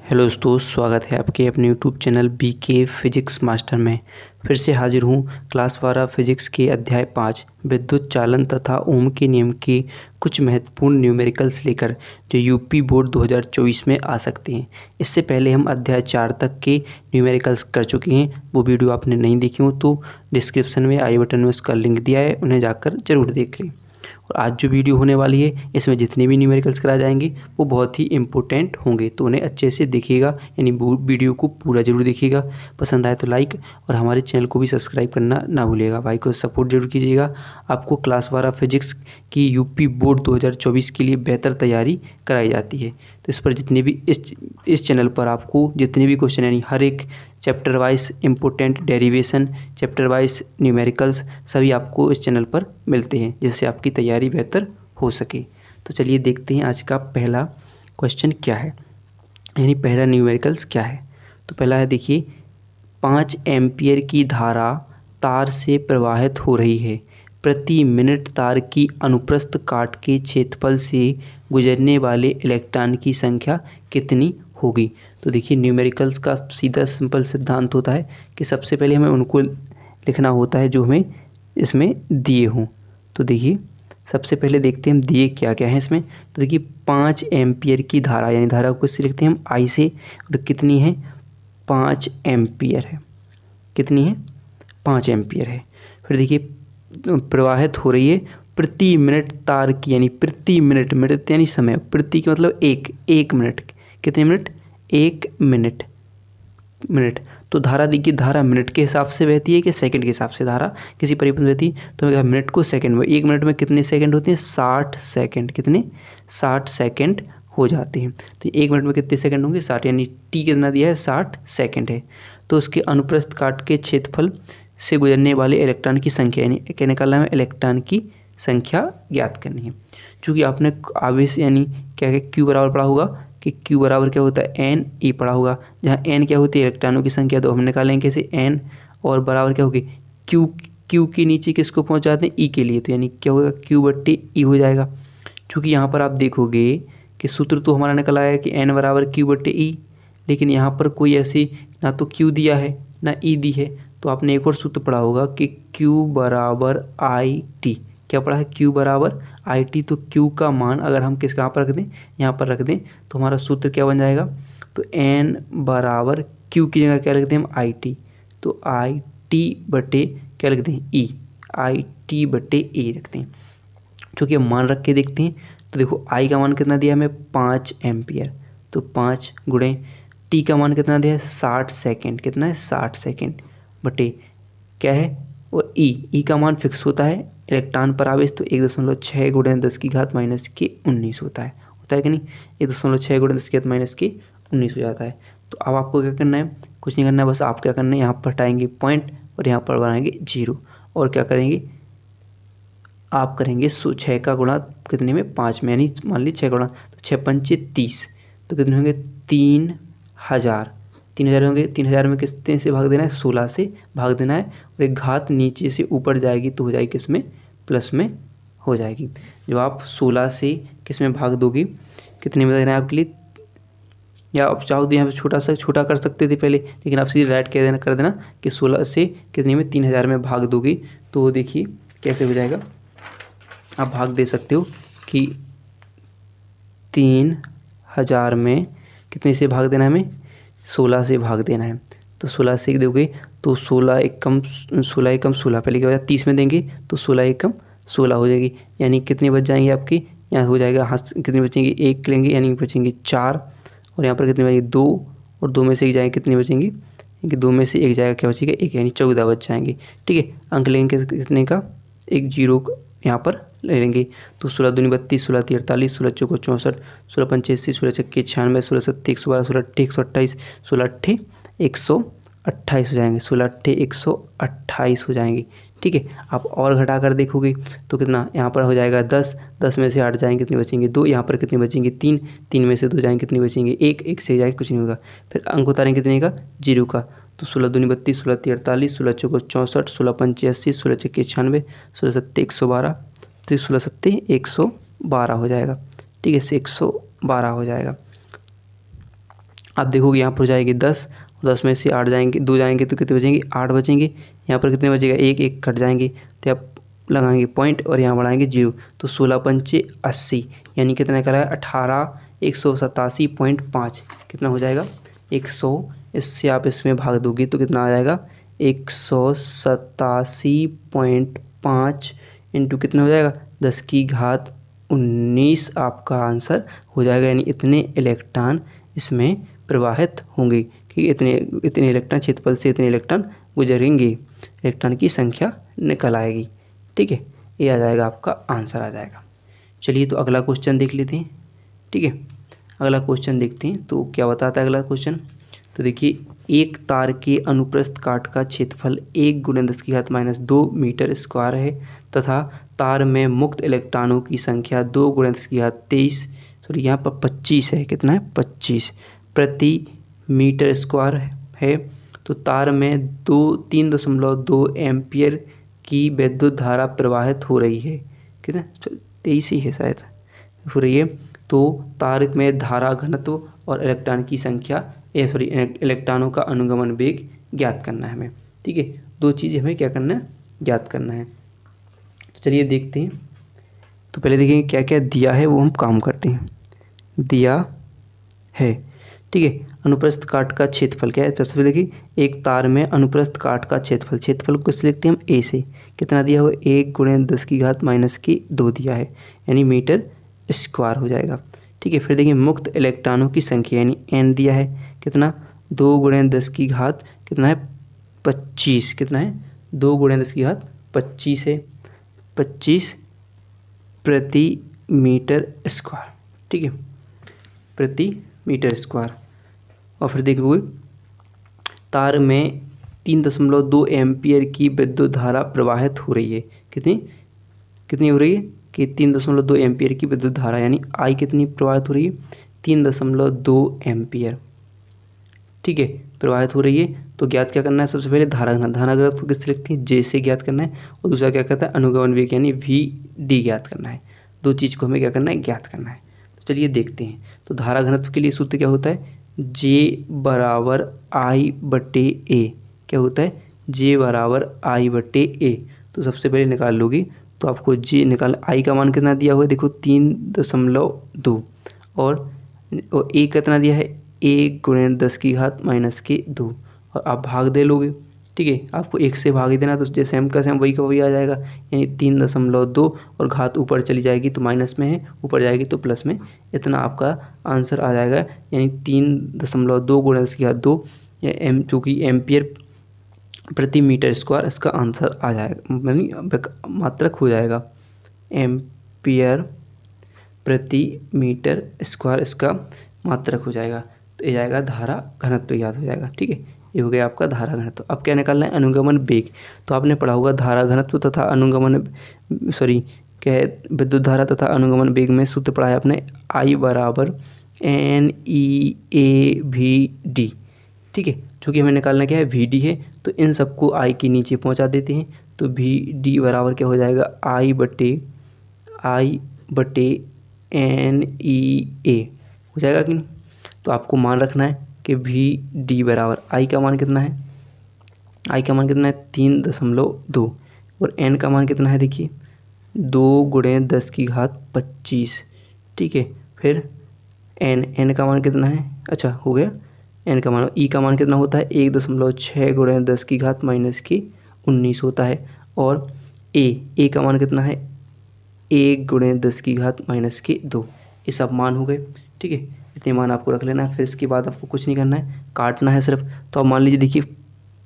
Hello दोस्तों, स्वागत है आपके अपने YouTube channel BK physics master में। फिर से हाजिर हूँ क्लास 12 फिजिक्स के अध्याय 5 विद्युत चालन तथा ओम के नियम के कुछ महत्वपूर्ण न्यूमेरिकल्स लेकर, जो यूपी बोर्ड 2024 में आ सकते हैं। इससे पहले हम अध्याय 4 तक के न्यूमेरिकल्स कर चुके हैं। वो वीडियो आपने नहीं देखी हो तो डिस्क्रिप्शन में आई बटन में उसका लिंक दिया है, उन्हें जाकर ज़रूर देख लें। और आज जो वीडियो होने वाली है, इसमें जितने भी न्यूमेरिकल्स कराए जाएंगे वो बहुत ही इंपॉर्टेंट होंगे, तो उन्हें अच्छे से देखिएगा, यानी वीडियो को पूरा जरूर देखिएगा। पसंद आए तो लाइक और हमारे चैनल को भी सब्सक्राइब करना ना भूलिएगा। भाई को सपोर्ट जरूर कीजिएगा। आपको क्लास 12 फिजिक्स की यूपी बोर्ड 2024 के लिए बेहतर तैयारी कराई जाती है। तो इस पर जितने भी इस चैनल पर आपको जितने भी क्वेश्चन, यानी हर एक chapter wise important derivation, chapter wise numericals सभी आपको इस चैनल पर मिलते हैं, जिससे आपकी तैयारी बेहतर हो सके। तो चलिए देखते हैं आज का पहला क्वेश्चन क्या है, यानी पहला न्यूमेरिकल्स क्या है। तो पहला है, देखिए, 5 एम्पियर की धारा तार से प्रवाहित हो रही है। प्रति मिनट तार की अनुप्रस्थ काट के क्षेत्रफल से गुजरने वाले इलेक्ट्रॉन की संख्या कितनी होगी। तो देखिए, न्यूमेरिकल्स का सीधा सिंपल सिद्धांत होता है कि सबसे पहले हमें उनको लिखना होता है जो हमें इसमें दिए हों। तो देखिए, सबसे पहले देखते हैं हम दिए क्या क्या है इसमें। तो देखिए, 5 एम्पियर की धारा, यानी धारा को इससे लिखते हैं हम आई से, और कितनी है, 5 एम्पियर है। कितनी है, 5 एम्पियर है। फिर देखिए, प्रवाहित हो रही है प्रति मिनट तार की, यानी प्रति मिनट, मिनट यानी समय, प्रति की मतलब एक मिनट। कितने मिनट, 1 मिनट। तो धारा देखिए, धारा मिनट के हिसाब से बहती है कि सेकंड के हिसाब से धारा किसी परिपथ में बहती है। तो मैं मिनट को सेकंड में, 1 मिनट में कितने सेकंड होते हैं, 60 सेकंड। कितने, 60 सेकंड हो जाते हैं। तो 1 मिनट में कितने सेकंड होंगे, 60, यानी टी कितना दिया है, 60 सेकंड है। तो उसके अनुप्रस्थ काट के क्षेत्रफल से गुजरने वाले इलेक्ट्रॉन की संख्या, यानी क्या निकालना है, इलेक्ट्रॉन की संख्या ज्ञात करनी है। चूँकि आपने आवेश यानी क्या है, क्यू बराबर पढ़ा होगा कि क्यू बराबर क्या होता है, एन ई पढ़ा होगा, जहाँ एन क्या होती है, इलेक्ट्रॉनों की संख्या। तो हम निकालेंगे कैसे, एन और बराबर क्या होगी, क्यू। क्यू के नीचे किसको पहुँच जाते हैं, ई के लिए। तो यानी क्या होगा, क्यू बट्टे ई हो जाएगा। चूँकि यहाँ पर आप देखोगे कि सूत्र तो हमारा निकल आया कि एन बराबर क्यू बट्टे ई, लेकिन यहाँ पर कोई ऐसी ना तो क्यू दिया है ना ई दी है। तो आपने एक और सूत्र पढ़ा होगा कि क्यू बराबर आई टी। क्या पढ़ा है, क्यू बराबर आई टी। तो क्यू का मान अगर हम किस कहाँ पर रख दें, यहाँ पर रख दें, तो हमारा सूत्र क्या बन जाएगा, तो एन बराबर क्यू की जगह क्या लिख दें हम, आई टी। तो आई टी बटे क्या लिख दें, ई। आई टी बटे ई रखते हैं। चूँकि हम मान रख के देखते हैं, तो देखो आई का मान कितना दिया हमें, 5 एम्पियर। तो 5 गुणे टी का मान कितना दिया है, 60 सेकेंड। कितना है, 60 सेकेंड बटे क्या है, और ई का मान फिक्स होता है इलेक्ट्रॉन पर आवेश। तो 1.6 गुणे 10 की घात माइनस के 19 होता है कि नहीं, 1.6 गुणे 10 की घात माइनस के 19 हो जाता है। तो अब आपको क्या करना है, कुछ नहीं करना है, बस आप क्या करना है, यहाँ पर हटाएंगे पॉइंट और यहाँ पर बनाएंगे 0, और क्या करेंगे, आप करेंगे 6 का गुणा कितने में, 5 में, यानी मान लीजिए 6 गुणा, तो 6 पंचे 30, तो कितने होंगे, 3000। 3000 होंगे, 3000 में कितने से भाग देना है, 16 से भाग देना है, और एक घात नीचे से ऊपर जाएगी तो हो जाएगी किस में, प्लस में हो जाएगी। जब आप 16 से किस में भाग दोगे, कितने में देना है आपके लिए, या आप चाहो तो यहाँ पे छोटा कर सकते थे पहले, लेकिन आप सीधे राइट कर देना कि 16 से कितने में, 3000 में भाग दोगे। तो देखिए कैसे हो जाएगा, आप भाग दे सकते हो कि 3000 में कितने से भाग देना है हमें, 16 से भाग देना है। तो 16 से दोगे तो 16 एकम 16, पहले क्या हो जाएगा, 30 में देंगे तो 16 एकम 16 हो जाएगी, यानी कितने बच जाएंगे आपके, यहाँ हो जाएगा, हाँ कितने बचेंगे, 1 लेंगे यानी बचेंगे 4, और यहाँ पर कितने बचेंगे 2, और 2 में से 1 जाएंगे, कितने बचेंगे, कि 2 में से 1 जाएगा, क्या बचेगा 1, यानी 14 बच जाएंगे। ठीक है, अंक लेंगे कितने का, एक 0 यहाँ पर ले लेंगे। तो 16 दूनी 32, 16 तीन 48, 16 चौको 64, 16 पंचे 80, 16 छक्के 96, 16 सत्ते 112, 16 अट्ठे 128, 16 अट्ठे 128 हो जाएंगे, 16 अट्ठे 128 हो जाएंगे। ठीक है, आप और घटा कर देखोगे तो कितना, यहाँ पर हो जाएगा 10, 10 में से 8 जाएंगे, कितने बचेंगे 2, यहाँ पर कितने बचेंगे 3, 3 में से 2 जाएंगे, कितने बचेंगे 1, 1 से जाएंगे कुछ नहीं होगा। फिर अंक उतारेंगे कितने का, 0 का। तो 16 दूनी 32, 16 तीन 48, 16 चौको 64, 16 पंचे 80, 16 छक्के 96, 16 सत्ते 112, तो 16 सत्ते 112 हो जाएगा। ठीक है, से 112 हो जाएगा। आप देखोगे यहाँ पर हो जाएगी 10, 10 में से 8 जाएंगे, 2 जाएंगे तो कितने बचेंगे, 8 बचेंगे। यहाँ पर कितने बचेगा, एक एक कट जाएंगे, तो आप लगाएंगे पॉइंट और यहाँ बढ़ाएंगे 0, तो 16 पंचे 80, यानी कितना निकला है 187.5, कितना हो जाएगा 100। इससे आप इसमें भाग दोगे तो कितना आ जाएगा 187.5 इंटू कितना हो जाएगा 10 की घात 19 आपका आंसर हो जाएगा। यानी इतने इलेक्ट्रॉन इसमें प्रवाहित होंगे कि इतने इलेक्ट्रॉन क्षेत्रफल से इतने इलेक्ट्रॉन गुजरेंगे, इलेक्ट्रॉन की संख्या निकल आएगी। ठीक है, ये आ जाएगा आपका आंसर आ जाएगा। चलिए तो अगला क्वेश्चन देख लेते हैं। ठीक है, अगला क्वेश्चन देखते हैं तो क्या बताता है अगला क्वेश्चन। तो देखिए, एक तार के अनुप्रस्थ काट का क्षेत्रफल 1 × 10⁻² मीटर स्क्वायर है तथा तार में मुक्त इलेक्ट्रॉनों की संख्या 2 × 10⁻23, सॉरी यहाँ पर 25 है, कितना है 25 प्रति मीटर स्क्वायर है। तो तार में 3.2 एम्पियर की विद्युत धारा प्रवाहित हो रही है, कितना 23 ही है शायद हो रही है। तो तार में धारा घनत्व और इलेक्ट्रॉन की संख्या इलेक्ट्रॉनों का अनुगमन वेग ज्ञात करना है हमें। ठीक है, दो चीज़ें हमें क्या करना है, ज्ञात करना है। तो चलिए देखते हैं। तो पहले देखेंगे क्या क्या दिया है, वो हम काम करते हैं। दिया है, ठीक है, अनुप्रस्थ काट का क्षेत्रफल क्या है, सबसे पहले देखिए एक तार में अनुप्रस्थ काट का क्षेत्रफल को किससे लिखते हैं हम, ए से। कितना दिया हुआ 1 × 10⁻² दिया है, यानी मीटर स्क्वायर हो जाएगा। ठीक है, फिर देखिए मुक्त इलेक्ट्रॉनों की संख्या यानी n दिया है, कितना 2 × 10 की घात कितना है 25, कितना है 2 × 10 की घात 25 है, 25 प्रति मीटर स्क्वायर। ठीक है, प्रति मीटर स्क्वायर। और फिर देखोगे तार में 3.2 एम्पियर की विद्युत धारा प्रवाहित हो रही है, कितनी हो रही है कि 3.2 एम्पियर की विद्युत धारा, यानी आई कितनी प्रवाहित हो रही है 3.2 एम्पियर। ठीक है, प्रवाहित हो रही है। तो ज्ञात क्या करना है, सबसे पहले धारा घनत्व को किससे लिखते हैं, जे से ज्ञात करना है, और दूसरा क्या कहता है अनुगमन वेग यानी VD ज्ञात करना है। दो चीज़ को हमें क्या करना है, ज्ञात करना है। तो चलिए देखते हैं। तो धारा घनत्व के लिए सूत्र क्या होता है, J = I/A। क्या होता है, J = I/A। तो सबसे पहले निकाल लोगे तो आपको J निकाल, I का मान कितना दिया हुआ है देखो 3.2 और A कितना दिया है 1 × 10⁻² और आप भाग दे लोगे। ठीक है, आपको 1 से भाग ही देना, तो जैसे सेम का सेम वही का वही आ जाएगा, यानी 3.2 और घात ऊपर चली जाएगी तो माइनस में है, ऊपर जाएगी तो प्लस में, इतना आपका आंसर आ जाएगा। यानी 3.2 × 10⁻², या एम चूँकि एम्पियर प्रति मीटर स्क्वायर इसका आंसर आ जाएगा, यानी मात्रक हो जाएगा, एम्पियर प्रति मीटर स्क्वायर इसका मात्रक हो जाएगा। तो ये जाएगा धारा घनत्व याद हो जाएगा। ठीक है, ये हो गया आपका धारा घनत्व। अब क्या निकालना है, अनुगमन वेग। तो आपने पढ़ा होगा धारा घनत्व तथा अनुगमन क्या है, विद्युत धारा तथा अनुगमन वेग में सूत्र पढ़ा है आपने, I = NEAVD। ठीक है, चूँकि हमें निकालना क्या है VD है, तो इन सबको I के नीचे पहुंचा देते हैं। तो VD बराबर क्या हो जाएगा, I/NEA हो जाएगा कि नहीं। तो आपको मान रखना है कि VD बराबर I का मान कितना है, I का मान कितना है 3.2 और N का मान कितना है देखिए 2 × 10⁻25। ठीक है, फिर N का मान कितना है, अच्छा हो गया N का मान, E का मान कितना होता है 1.6 × 10⁻19 होता है, और A का मान कितना है 1 × 10⁻²। ये सब मान हो गए। ठीक है, इतने मान आपको रख लेना है। फिर इसके बाद आपको कुछ नहीं करना है, काटना है सिर्फ। तो अब मान लीजिए देखिए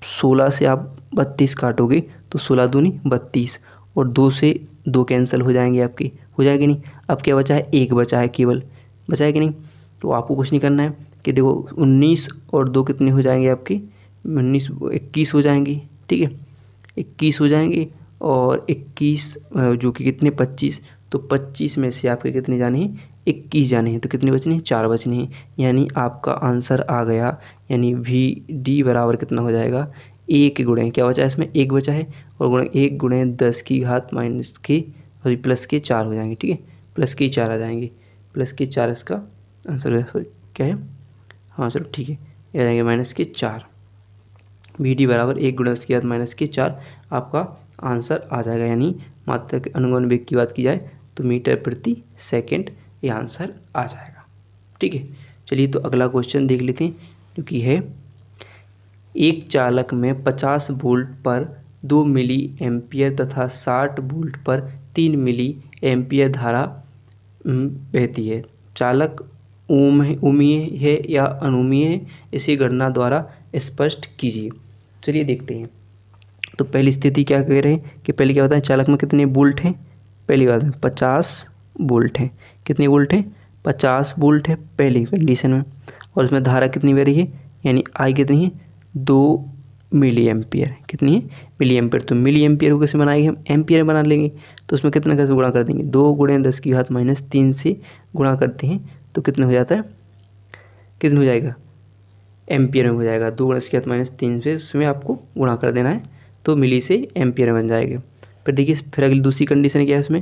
16 से आप 32 काटोगे तो 16 दूनी 32 और 2 से 2 कैंसिल हो जाएंगे आपकी, हो जाएगी नहीं। अब क्या बचा है, 1 बचा है, केवल बचा है कि नहीं। तो आपको कुछ नहीं करना है कि देखो 19 और 2 कितने हो जाएंगे आपकी 19 21 हो जाएंगी। ठीक है, 21 हो जाएंगे और 21 जो कि कितने 25, तो 25 में से आपके कितने जाने हैं 21 जाने हैं, तो कितने बचने हैं 4 बचने हैं। यानी आपका आंसर आ गया, यानी VD बराबर कितना हो जाएगा 1 × क्या बचा है इसमें 1 बचा है, और 1 × 10⁻⁻4 हो जाएंगे। ठीक है, +4 आ जाएंगे, +4 इसका आंसर है। सॉरी क्या है, हाँ चलो ठीक है, ये आ जाएगा -4। BD बराबर 1 गुणा 10⁻⁴ आपका आंसर आ जाएगा। यानी मात्रा के अनुगमन वेग की बात की जाए तो मीटर प्रति सेकंड ये आंसर आ जाएगा। ठीक है, चलिए तो अगला क्वेश्चन देख लेते हैं, जो कि है एक चालक में 50 वोल्ट पर 2 मिली एम्पियर तथा 60 वोल्ट पर 3 मिली एम्पियर धारा बहती है। चालक उमीय है या अनुमीय है, इसी गणना द्वारा स्पष्ट कीजिए। चलिए देखते हैं। तो पहली स्थिति क्या कह रहे हैं कि पहले क्या होता है, चालक में कितने वोल्ट हैं, पहली बात में 50 वोल्ट है। कितने वोल्ट है, 50 वोल्ट है पहली कंडीशन में। और उसमें धारा कितनी बह रही है, यानी आई कितनी है, 2 मिली एम्पियर। कितनी है, मिली एम्पियर। तो मिली एम्पियर को कैसे बनाएंगे, हम एम्पियर बना लेंगे। तो उसमें कितना कैसे गुणा कर देंगे, 2 गुणे 10⁻³ से गुणा करते हैं तो कितना हो जाता है, कितना हो जाएगा, एम्पियर में हो जाएगा। 2 गुणे 10⁻³ से उसमें आपको गुणा कर देना है तो मिली से एम्पियर में बन जाएगा। फिर देखिए, फिर अगली दूसरी कंडीशन क्या है इसमें।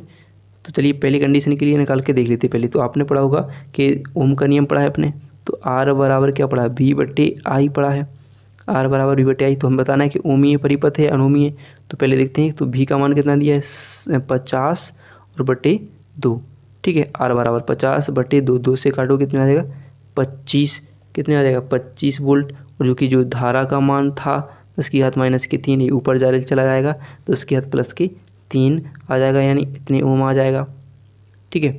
तो चलिए पहली कंडीशन के लिए निकाल के देख लेते हैं। पहले तो आपने पढ़ा होगा कि ओम का नियम पढ़ा है आपने, तो R बराबर क्या पढ़ा है, V/I पढ़ा है। R बराबर V/I, तो हम बताना है कि ओमीय परिपथ है अनुमीय। तो पहले देखते हैं, तो V का मान कितना दिया है, 50 और बटे 2। ठीक है, R बराबर 50/2, 2 से काटो कितना आ जाएगा, 25। कितने आ जाएगा, 25 वोल्ट। और जो कि जो धारा का मान था 10⁻³ ये ऊपर चला जाएगा तो 10⁻3 आ जाएगा, यानी इतने ओम आ जाएगा। ठीक है,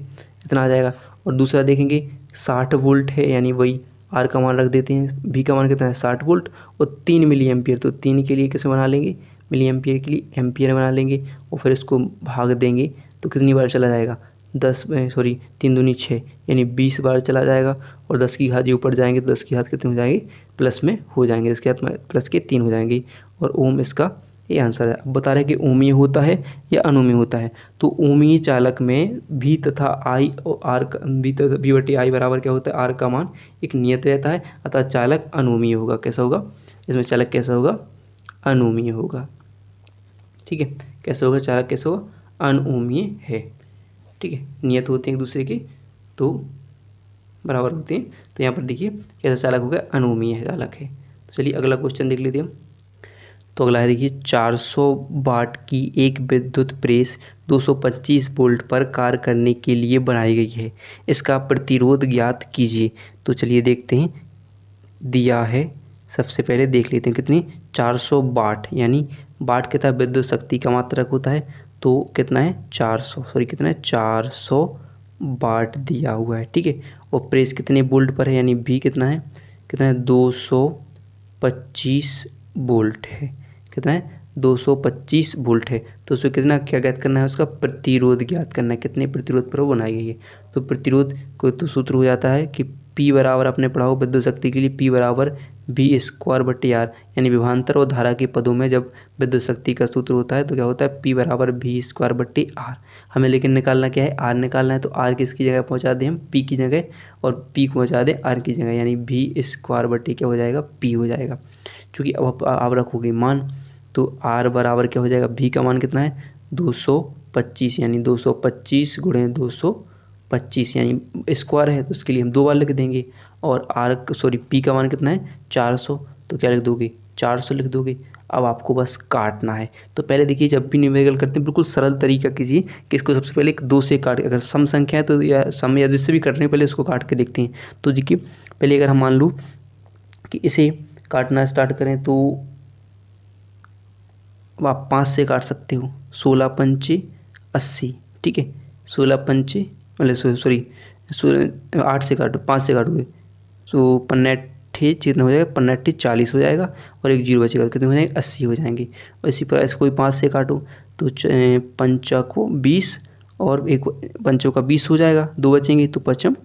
इतना आ जाएगा। और दूसरा देखेंगे 60 वोल्ट है, यानी वही आर का मान रख देते हैं। भी का मान कितना है, 60 वोल्ट और 3 मिली एम्पियर। तो 3 के लिए कैसे बना लेंगे, मिली एम्पियर के लिए एम्पियर बना लेंगे और फिर इसको भाग देंगे तो कितनी बार चला जाएगा, 3 दूनी 6, यानी 20 बार चला जाएगा। और 10 की घात ऊपर जाएंगे तो 10 की घात कितने हो जाएंगे, प्लस में हो जाएंगे, इसके हाथ में प्लस के 3 हो जाएंगे। और ओम इसका ये आंसर है। अब बता रहे हैं कि ओमीय होता है या अनुमीय होता है। तो ओमीय चालक में V तथा I और R का V/I बराबर क्या होता है, R का मान एक नियत रहता है, अतः चालक अनुमीय होगा। कैसा होगा, इसमें चालक कैसा होगा, अनुमीय होगा। ठीक है, कैसे होगा, चालक कैसे होगा, अनुमीय है। ठीक है, नियत होते हैं एक दूसरे के तो बराबर होते हैं। तो यहाँ पर देखिए कैसा चालक हो गया, अनुमीय है चालक है। तो चलिए अगला क्वेश्चन देख लेते हैं हम। तो अगला है देखिए, 400 वाट की एक विद्युत प्रेस 225 वोल्ट पर कार्य करने के लिए बनाई गई है, इसका प्रतिरोध ज्ञात कीजिए। तो चलिए देखते हैं, दिया है, सबसे पहले देख लेते हैं कितनी, 400 वाट, यानी वाट कितना विद्युत शक्ति का मात्रक होता है, तो कितना है 400 वाट दिया हुआ है। ठीक है, और प्रेस कितने वोल्ट पर है, यानी V कितना है 225 वोल्ट है। कितना है, 225 वोल्ट है। तो उसमें कितना क्या ज्ञात करना है, उसका प्रतिरोध ज्ञात करना है, कितने प्रतिरोध पर वो बनाई गई है। तो प्रतिरोध को तो सूत्र हो जाता है कि P बराबर, अपने पढ़ा हो विद्युत शक्ति के लिए P बराबर V²/R, यानी विभवांतर और धारा के पदों में जब विद्युत शक्ति का सूत्र होता है तो क्या होता है, P बराबर V²/R। हमें लेकिन निकालना क्या है, R निकालना है। तो R किसकी जगह पहुंचा दें हम, P की जगह, और P को पहुंचा दें R की जगह, यानी V² क्या हो जाएगा, P हो जाएगा। चूँकि अब आप रखोगे मान, तो R बराबर क्या हो जाएगा, V का मान कितना है 225, यानी 225 गुणे 225, यानी स्क्वायर है तो उसके लिए हम 2 बार लिख देंगे। और P का मान कितना है 400, तो क्या लिख दोगे, 400 लिख दोगे। अब आपको बस काटना है। तो पहले देखिए, जब भी न्यूमेरिकल करते हैं बिल्कुल सरल तरीका कीजिए कि इसको सबसे पहले 2 से काट, अगर सम संख्या है तो या सम या जिससे भी कट रहे हैं पहले इसको काट के देखते हैं। तो देखिए पहले अगर हम मान लूँ कि इसे काटना स्टार्ट करें तो आप 5 से काट सकते हो, 16 पंचे 80। ठीक है, 16 पंचे मतलब सॉरी 8 से काटो, 5 से काटोगे तो 15 कितना हो जाएगा, 15 40 हो जाएगा और एक 0 बचेगा, कितने हो जाएंगे 80 हो जाएंगे। और इसी प्रकार इसको 5 से काटो तो 5 को 20 और एक 5 का 20 हो जाएगा, 2 बचेंगे तो 5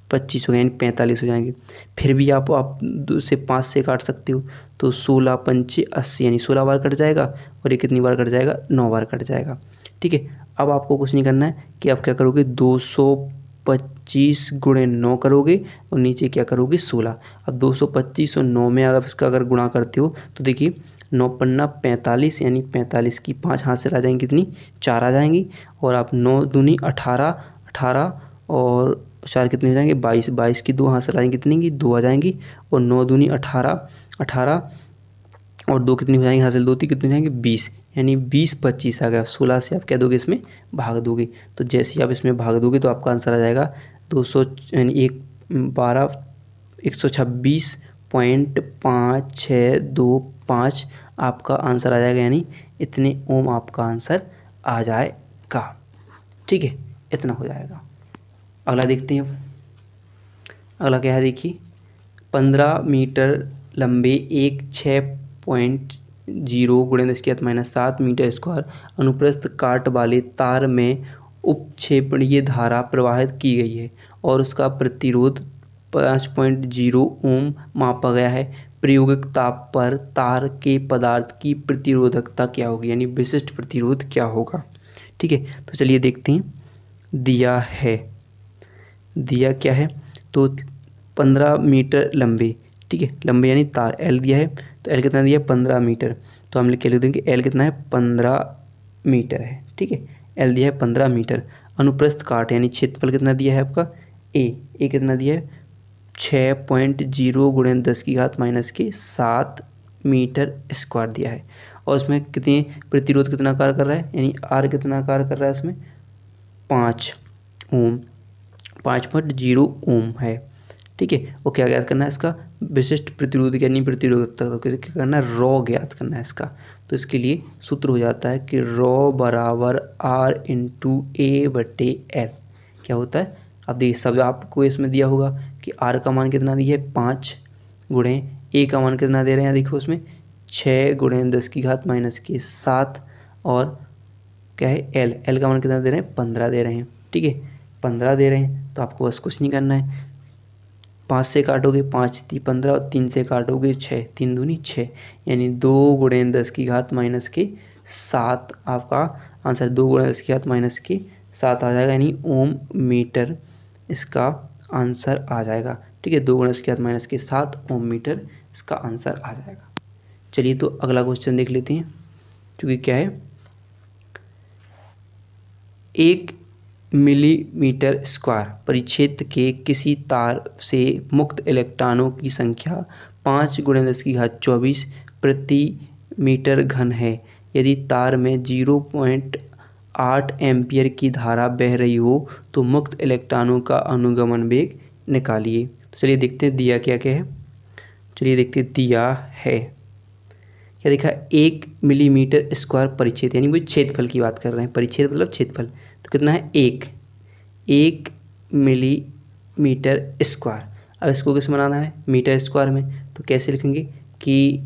25 हो गए, यानी 45 हो जाएंगे। फिर भी आप 2 से 5 से काट सकते हो तो 16 पंचे 80, यानी 16 बार कट जाएगा और ये कितनी बार कट जाएगा, 9 बार कट जाएगा। ठीक है, अब आपको कुछ नहीं करना है कि आप क्या करोगे, 225 गुणे 9 करोगे और नीचे क्या करोगे 16। अब 225 और 9 में अगर इसका अगर गुणा करते हो तो देखिए 9 पन्ना 45, यानी 45 की 5 हाथ से आ जाएंगी, कितनी 4 आ जाएंगी। और आप 9 दूनी 18 और 4 कितने हो जाएंगे 22, 22 की 2 हासिल आ जाएंगी कितनी की 2 आ जाएंगी, और 9 दूनी 18, 18 और 2 कितनी हो जाएंगी हासिल 2 3 कितनी हो जाएंगी 20, यानी 20 25 आ गया। 16 से आप क्या दोगे इसमें भाग दोगे, तो जैसे ही आप इसमें भाग दोगे तो आपका आंसर आ जाएगा 200 यानी 126.5625 आपका आंसर आ जाएगा, यानी इतने ओम आपका आंसर आ जाएगा। ठीक है, इतना हो जाएगा। अगला देखते हैं। अगला क्या है देखिए, 15 मीटर लंबे एक 6.0 गुणे 10⁻⁷ मीटर स्क्वायर अनुप्रस्थ काट वाले तार में उपक्षेपणीय धारा प्रवाहित की गई है और उसका प्रतिरोध 5.0 ओम मापा गया है। प्रायोगिक ताप पर तार के पदार्थ की प्रतिरोधकता क्या होगी, यानी विशिष्ट प्रतिरोध क्या होगा। ठीक है, तो चलिए देखते हैं। दिया है, दिया क्या है, तो 15 मीटर लंबे, ठीक है, लंबे यानी तार एल दिया है, तो एल कितना दिया है 15 मीटर, तो हम लिख देंगे एल कितना है 15 मीटर है। ठीक है, एल दिया है 15 मीटर। अनुप्रस्थ काट यानी क्षेत्रफल कितना दिया है आपका ए कितना दिया है 6.0 गुणे 10⁻⁷ मीटर स्क्वायर दिया है, और उसमें कितनी प्रतिरोध कितना कार्य कर रहा है, यानी आर कितना कार्य कर रहा है इसमें 5 ओम, 5.0 ओम है। ठीक है, वो क्या ज्ञात करना है इसका विशिष्ट प्रतिरोध यानी प्रतिरोधकता, तो कैसे क्या करना है रॉ ज्ञात करना है इसका। तो इसके लिए सूत्र हो जाता है कि रॉ बराबर आर इंटू ए बटे एल। क्या होता है, अब देखिए सब आपको इसमें दिया होगा कि आर का मान कितना दिया है 5 गुणे ए का मान कितना दे रहे हैं, देखो उसमें 6 गुणे 10⁻⁷, और क्या है एल का मान कितना दे रहे हैं 15 दे रहे हैं। ठीक है, 15 दे रहे हैं, तो आपको बस कुछ नहीं करना है, 5 से काटोगे 5 × 15 और 3 से काटोगे 6, 3 दूनी 6, यानी 2 गुणे 10⁻⁷ आपका आंसर 2 गुणे 10⁻⁷ आ जाएगा, यानी ओम मीटर इसका आंसर आ जाएगा। ठीक है, 2 गुणे 10⁻⁷ ओम मीटर इसका आंसर आ जाएगा। चलिए तो अगला क्वेश्चन देख लेते हैं, क्योंकि क्या है 1 मिलीमीटर स्क्वायर परिक्षेत्र के किसी तार से मुक्त इलेक्ट्रॉनों की संख्या 5 गुणे 10⁻24 प्रति मीटर घन है। यदि तार में 0.8 एम्पियर की धारा बह रही हो तो मुक्त इलेक्ट्रॉनों का अनुगमन वेग निकालिए। तो चलिए देखते हैं दिया क्या क्या है। चलिए देखते हैं दिया है क्या देखा 1 मिलीमीटर स्क्वायर परिक्षेत्र, यानी वो क्षेत्रफल की बात कर रहे हैं, परिक्षेत्र मतलब क्षेत्रफल, तो कितना है 1 मिलीमीटर स्क्वायर। अब इसको किस बनाना है मीटर स्क्वायर में, तो कैसे लिखेंगे कि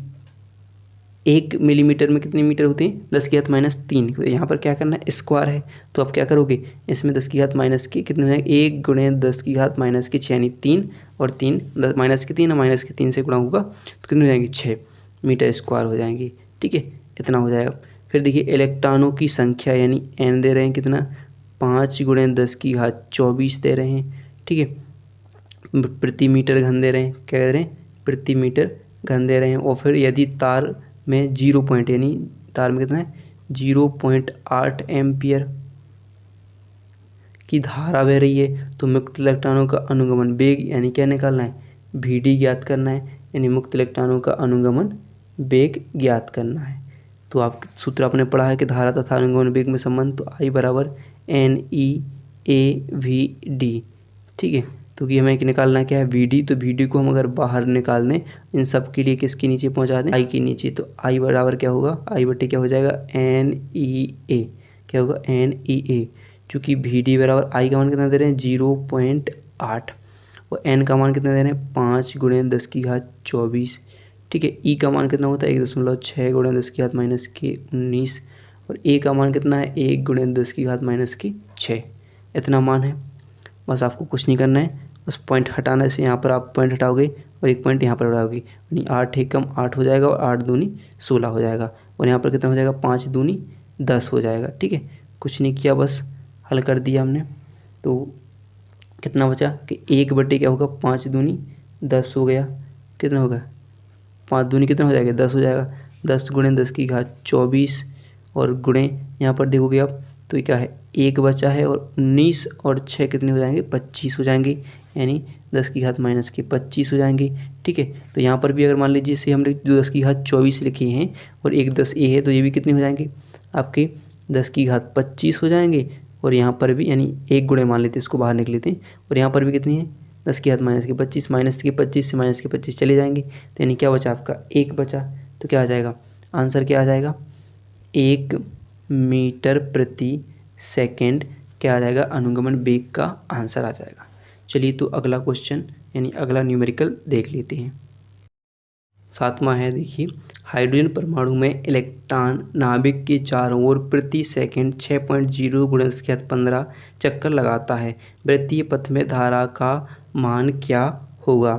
1 मिलीमीटर में कितने मीटर होते हैं 10⁻⁻3, तो यहाँ पर क्या करना है स्क्वायर है, तो आप क्या करोगे इसमें 10⁻⁻ के कितने हो जाएंगे 1 गुणे 10⁻⁻6 यानी 3 और 3 -3 और -3 से गुणा होगा तो कितने हो जाएंगे 6 मीटर स्क्वायर हो जाएंगे। ठीक है, इतना हो जाएगा। फिर देखिए इलेक्ट्रॉनों की संख्या यानी n दे रहे हैं कितना 5 गुणे 10⁻24 दे रहे हैं। ठीक है, प्रति मीटर घन दे रहे हैं, क्या दे रहे हैं प्रति मीटर घन दे रहे हैं। और फिर यदि तार में 0 पॉइंट यानी तार में कितना है 0.8 एम्पियर की धारा बह रही है तो मुक्त इलेक्ट्रॉनों का अनुगमन वेग यानी क्या निकालना है Vd ज्ञात करना है, यानी मुक्त इलेक्ट्रॉनों का अनुगमन वेग ज्ञात करना है। तो आप सूत्र आपने पढ़ा है कि धारा तथा अनुगमन वेग में संबंध, तो I बराबर NeAVd। ठीक है, तो कि हमें निकालना क्या है Vd, तो Vd को हम अगर बाहर निकाल दें इन सब के लिए किसके नीचे पहुंचा दें I के नीचे, तो I बराबर क्या होगा I बटे क्या हो जाएगा NeA, क्या होगा NeA, चूँकि Vd बराबर I का मान कितना दे रहे हैं 0.8 और n का मान कितना दे रहे हैं 5 गुणे 10⁻24। ठीक है, ई का मान कितना होता है 1.6 गुणे 10⁻⁻19 और ए का मान कितना है 1 गुणे 10⁻⁻6, इतना मान है। बस आपको कुछ नहीं करना है, बस पॉइंट हटाने से यहाँ पर आप पॉइंट हटाओगे और एक पॉइंट यहाँ पर हटाओगे, यानी 8 एकम 8 हो जाएगा और 8 दूनी 16 हो जाएगा, और यहाँ पर कितना हो जाएगा 5 दूनी 10 हो जाएगा। ठीक है, कुछ नहीं किया, बस हल कर दिया हमने। तो कितना बचा कि 1 बटे क्या होगा 5 दूनी 10 हो गया, कितना होगा 5 दूनी कितना हो जाएगा 10 हो जाएगा, 10 गुणे 10⁻24 और गुणे यहाँ पर देखोगे आप तो ये क्या है 1 बचा है और 19 और 6 कितने हो जाएंगे, 25 हो जाएंगे, यानी 10 की घात माइनस के 25 हो जाएंगे। ठीक है, तो यहाँ पर भी अगर मान लीजिए इसे हमने जो 10 की घात 24 लिखे हैं और एक 10 है, तो ये भी कितने हो जाएंगे आपके 10 की घात 25 हो जाएंगे। और यहाँ पर भी यानी 1 गुणे मान लेते हैं, इसको बाहर निकल लेते हैं, और यहाँ पर भी कितनी है 10 की घात माइनस के 25, माइनस के 25 से माइनस के 25 चले जाएंगे, तो यानी क्या बचा आपका 1 बचा। तो क्या आ जाएगा आंसर, क्या आ जाएगा 1 मीटर प्रति सेकंड क्या आ जाएगा, अनुगमन वेग का आंसर आ जाएगा। चलिए तो अगला क्वेश्चन यानी अगला न्यूमेरिकल देख लेते हैं। 7वां है, देखिए हाइड्रोजन परमाणु में इलेक्ट्रॉन नाभिक के चारों ओर प्रति सेकंड 6.0 × 10⁻15 चक्कर लगाता है, वृत्तीय पथ में धारा का मान क्या होगा।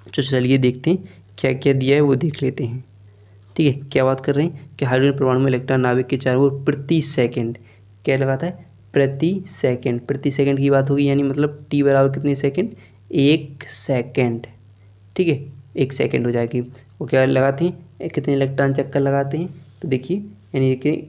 तो चलिए देखते हैं क्या क्या दिया है वो देख लेते हैं। ठीक है, क्या बात कर रहे हैं कि हाइड्रोजन परमाणु में इलेक्ट्रॉन नाभिक के चारों ओर प्रति सेकंड क्या लगाता है, प्रति सेकंड की बात होगी, यानी मतलब टी बराबर कितने सेकंड, 1 सेकंड। ठीक है, 1 सेकंड हो जाएगी। वो क्या लगाते हैं, कितने इलेक्ट्रॉन चक्कर लगाते हैं, तो देखिए यानी देखिए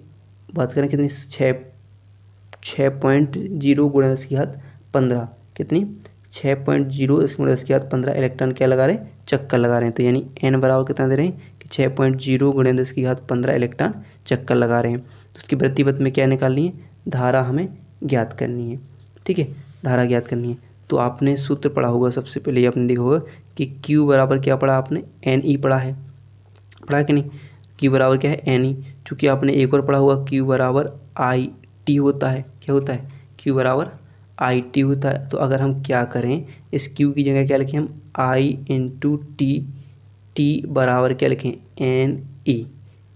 बात करें कितनी 6.0 × 10⁻15 कितनी 6.0 × 10⁻15 इलेक्ट्रॉन क्या लगा रहे हैं, चक्कर लगा रहे हैं। तो यानी n बराबर कितना दे रहे हैं कि 6.0 × 10⁻15 इलेक्ट्रॉन चक्कर लगा रहे हैं। तो उसकी वृत्तीय पथ में क्या निकालनी है, धारा हमें ज्ञात करनी है। ठीक है, धारा ज्ञात करनी है। तो आपने सूत्र पढ़ा होगा, सबसे पहले आपने देखा होगा कि Q बराबर क्या पढ़ा आपने, NE पढ़ा है, पढ़ा कि नहीं। Q बराबर क्या है, NE। चूँकि आपने एक और पढ़ा होगा Q बराबर IT होता है, क्या होता है, Q बराबर IT होता है। तो अगर हम क्या करें, इस Q की जगह क्या लिखें हम, I × T बराबर क्या लिखें, NE।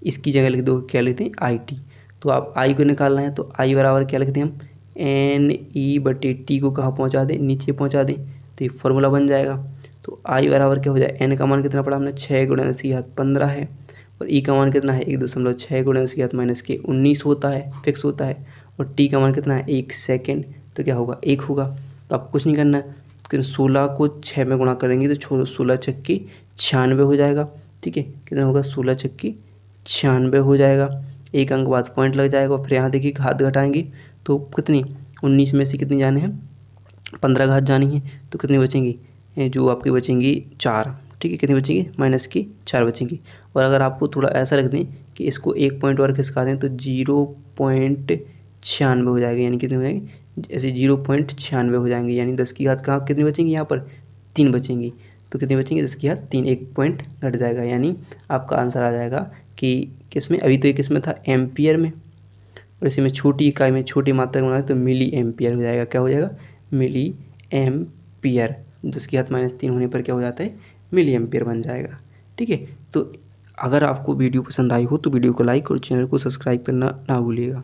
इसकी जगह लिख दो, क्या लिखते हैं IT। तो आप I को निकालना है, तो I बराबर क्या लिखते हैं हम, NE/T को कहाँ पहुँचा दें, नीचे पहुँचा दें, तो ये फॉर्मूला बन जाएगा। तो I बराबर क्या हो जाए, N का मान कितना पड़ा हमने 6 × 10⁻15 है, और E का मान कितना है 1.6 × 10⁻−19 होता है, फिक्स होता है, और T का मान कितना है 1 सेकेंड, तो क्या होगा 1 होगा। तो आपको कुछ नहीं करना है, लेकिन 16 को 6 में गुणा करेंगे तो 16 छक्के 96 हो जाएगा। ठीक है, कितना होगा 16 छक्के 96 हो जाएगा। एक अंक बाद पॉइंट लग जाएगा, फिर यहाँ देखिए घात घटाएंगे तो कितनी 19 में से कितनी जाने हैं, 15 घात जानी है, तो कितनी बचेंगी, जो आपकी बचेंगी 4। ठीक है, कितनी बचेंगी, माइनस की 4 बचेंगी। और अगर आपको थोड़ा ऐसा रख दें कि इसको 1 पॉइंट और खिसका दें तो 0.96 हो जाएगा, यानी कितने हो जाएंगे, ऐसे 0.96 हो जाएंगे, यानी 10 की घात कहाँ कितनी बचेंगी, यहाँ पर 3 बचेंगी। तो कितनी बचेंगी, 10 की घात 3, 1 पॉइंट घट जाएगा, यानी आपका आंसर आ जाएगा कि किस में, अभी तो ये किस में था, एम्पियर में, और इसी में छोटी इकाई में छोटी मात्रा में बनाए तो मिली एम्पियर हो जाएगा। क्या हो जाएगा, मिली एम्पियर। 10 की घात -3 होने पर क्या हो जाता है, मिली एम्पियर बन जाएगा। ठीक है, तो अगर आपको वीडियो पसंद आई हो तो वीडियो को लाइक और चैनल को सब्सक्राइब करना ना भूलिएगा।